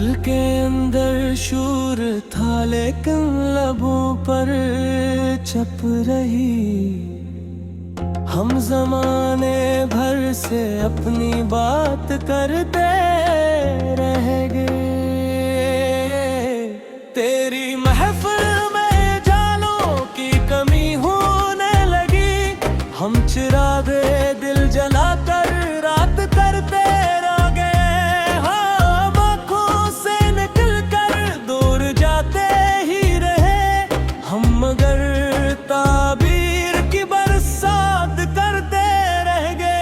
दिल के अंदर शूर था लेकिन लबों पर चप रही। हम जमाने भर से अपनी बात करते रह गए। तेरी महफिल में जालों की कमी होने लगी। हम चिरागे दिल जलाकर रात करते रह गए। हम आँखों से निकल कर दूर जाते ही रहे। हम मगर ताबीर की बरसात करते रह गए।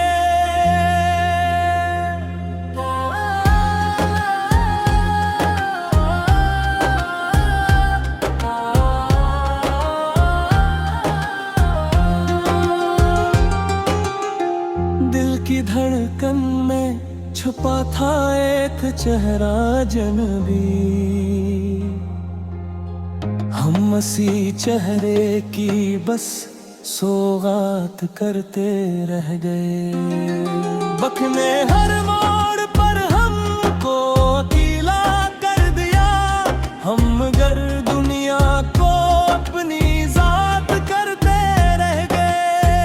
दिल की धड़कन में छुपा था एक चेहरा जनबी। हम उसी चेहरे की बस सौगात करते रह गए। बखने हर मोड़ पर हमको अकेला कर दिया। हम मगर दुनिया को अपनी जात करते रह गए।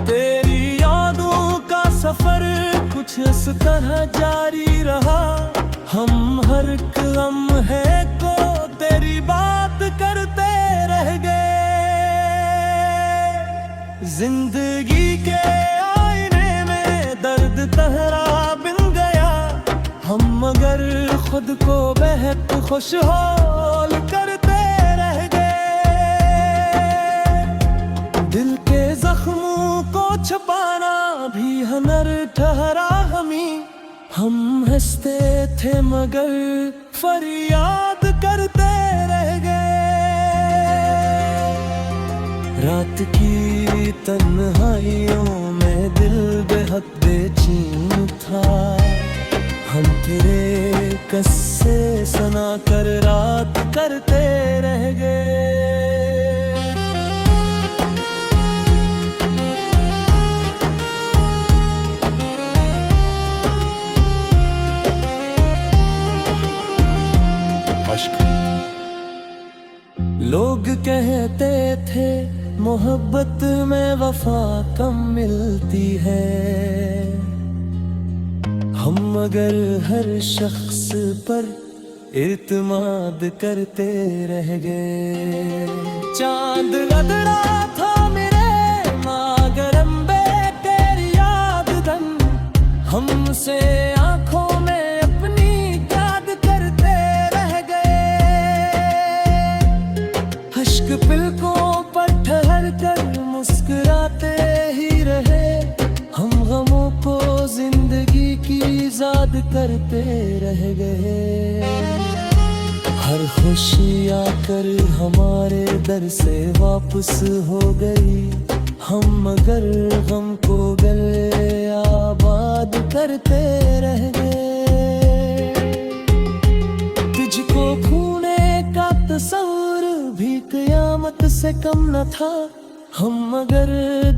तेरी यादों का सफर कुछ इस तरह जारी रहा। हम हर कदम है को तेरी बात करते रह गए। जिंदगी के आईने में दर्द तहरा बिन गया। हम मगर खुद को बेहद खुशहाल करते रह गए। दिल के जख्मों को छुपाना भी हुनर ठहरा हमें। हम हंसते थे मगर फरियाद करते रह गए। रात की तन्हाइयों में दिल बेहद बेचैन था। हम तेरे किस्से सुना कर रात करते रह गए। लोग कहते थे मोहब्बत में वफा कम मिलती है। हम मगर हर शख्स पर इत्मीनाद करते रह गए। चांद रगड़ा था मेरे मागरम्बे तेरी याद दम। हमसे आंखों में अपनी याद करते रह गए। अश्क पलकों पर ठहर कर मुस्कुराते ही रहे। हम गमों को जिंदगी की याद करते रह गए। हर खुशी आकर हमारे दर से वापस हो गई। हम मगर गम को गले आबाद करते रह गए। तुझको खोने का तस्वीर भी क़यामत से कम न था। हम मगर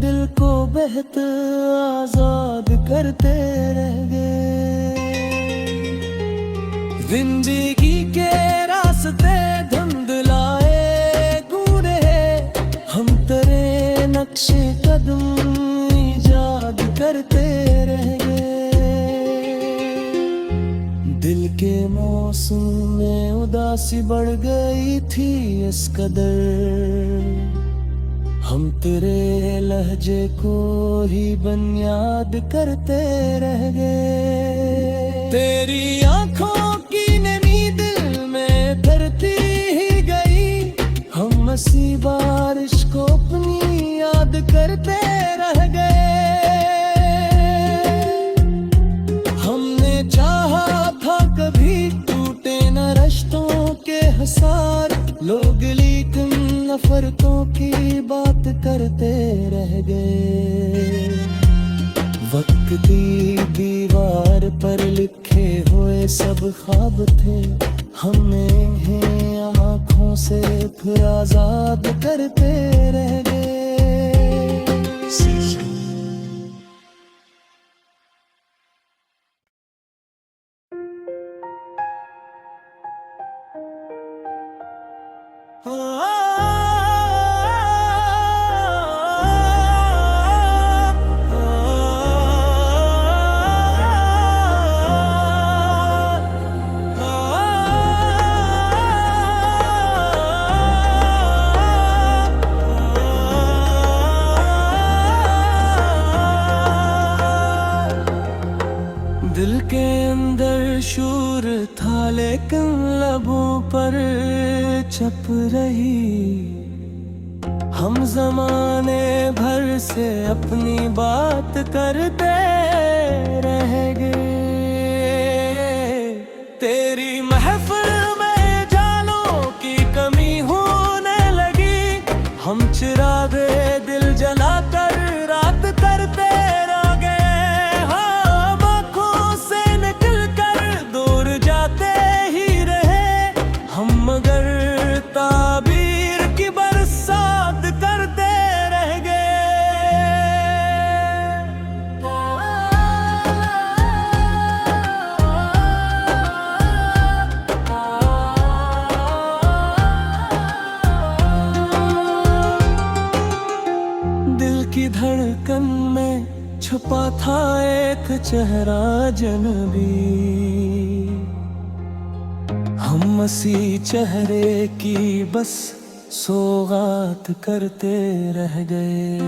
दिल को बेहद आजाद करते रह गए। जिंदगी के रास्ते धुंधलाए गुरे। हम तेरे नक्शे कदम इजाद करते रह गए। दिल के मौसम में उदासी बढ़ गई थी इस कदर। हम तेरे लहजे को ही बुनियाद करते रह गए। तेरी आंखों की नमी दिल में धरती ही गई। हम इसी बारिश को अपनी याद करते रह गए। हमने चाहा था कभी टूटे न रिश्तों के हिसार। लोग लेकिन नफरतों की बात करते रह गए। वक्त की दीवार पर लिखे हुए सब ख्वाब थे। हमने इन्हें आँखों से फिर आजाद करते रह गए। दिल के अंदर शूर था लेकिन लबों पर छप रही। हम जमाने भर से अपनी बात करते रह गए। तेरी महफिल में जानों की कमी होने लगी। हम चिरागे दिल जलाकर रात करते रह गए। हम आँखों से निकल कर दूर जाते ही रहे। हम मगर ताबीर की बरसात करते रह गए। दिल की धड़कन में छुपा था एक चेहरा जनबी। हम उसी चेहरे की बस सौगात करते रह गए।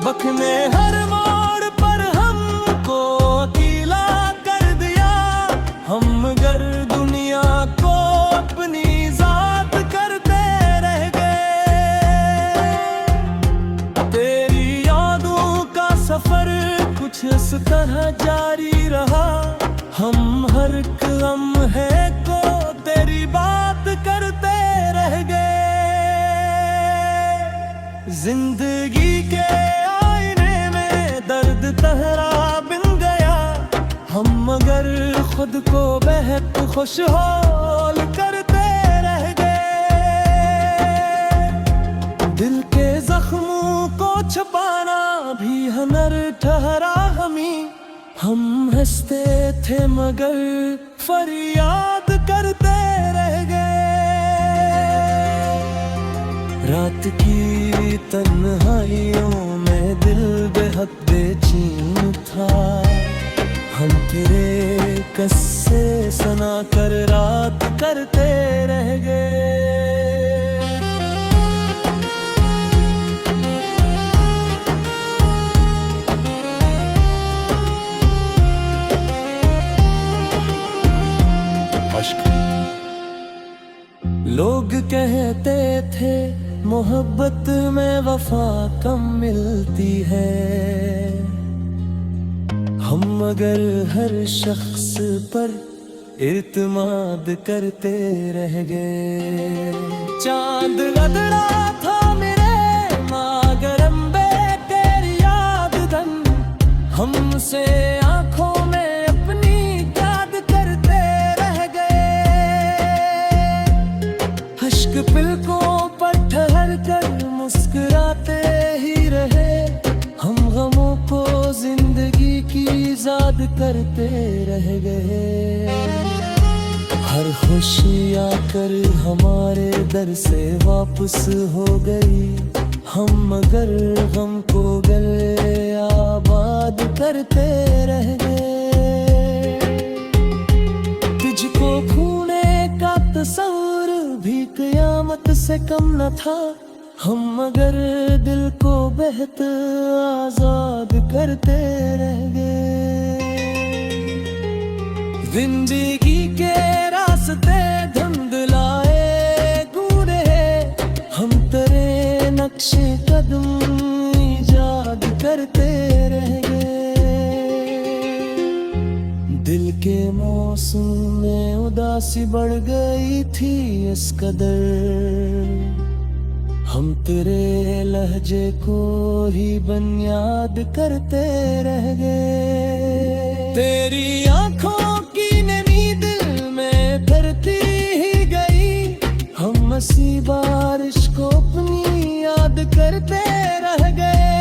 बखने हर मोड़ पर हमको अकेला कर दिया। हम मगर दुनिया को अपनी जात करते रह गए। तेरी यादों का सफर कुछ इस तरह जारी रहा। हम हर गम है को तेरी बात करते रह गए। जिंदगी के आईने में दर्द तहरा बिन गया। हम मगर खुद को बेहद खुशहाल करते रह गए। दिल के जख्मों को छुपाना भी हुनर ठहरा हमी। हम हंसते थे मगर फरियाद करते रह गए। रात की तन्हाइयों में दिल बेहद बेचैन था। हम तेरे किस्से सुना कर रात करते रह गए। लोग कहते थे मोहब्बत में वफा कम मिलती है। हम मगर हर शख्स पर इत्मीनान करते रह गए। चांद गदड़ा था मेरे मागरम बे तेरी याद धन। हमसे आंखों में अपनी याद करते रह गए। अश्क पलकों पर ठहर कर मुस्कुराते ही रहे। हम गमों को जिंदगी की याद करते रह गए। हर खुशी आकर हमारे दर से वापस हो गई। हम मगर गम को गले आबाद करते रह गए। तुझको खोने का तस्वर भी क़यामत से कम न था। हम मगर दिल को बेहद आजाद करते रह गए। जिंदगी के रास्ते धुंधलाए गूढ़े। हम तेरे नक्शे कदम इजाद करते रह गए। दिल के मौसम में उदासी बढ़ गई थी इस कदर। हम तेरे लहजे को ही बुनियाद करते रह गए। तेरी आंखों की नमी दिल में भरती ही गई। हम हंसी बारिश को अपनी याद करते रह गए।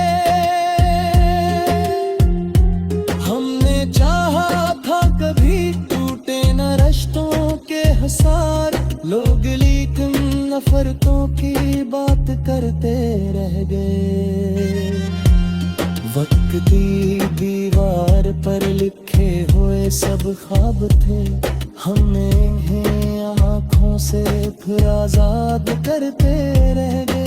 हमने चाहा था कभी टूटे न रिश्तों के हसार। लोग लेकिन नफरतों की बात करते रह गए। वक्त की दीवार पर लिखे हुए सब ख्वाब थे, हमने इन्हें आँखों से फिर आजाद करते रह गए।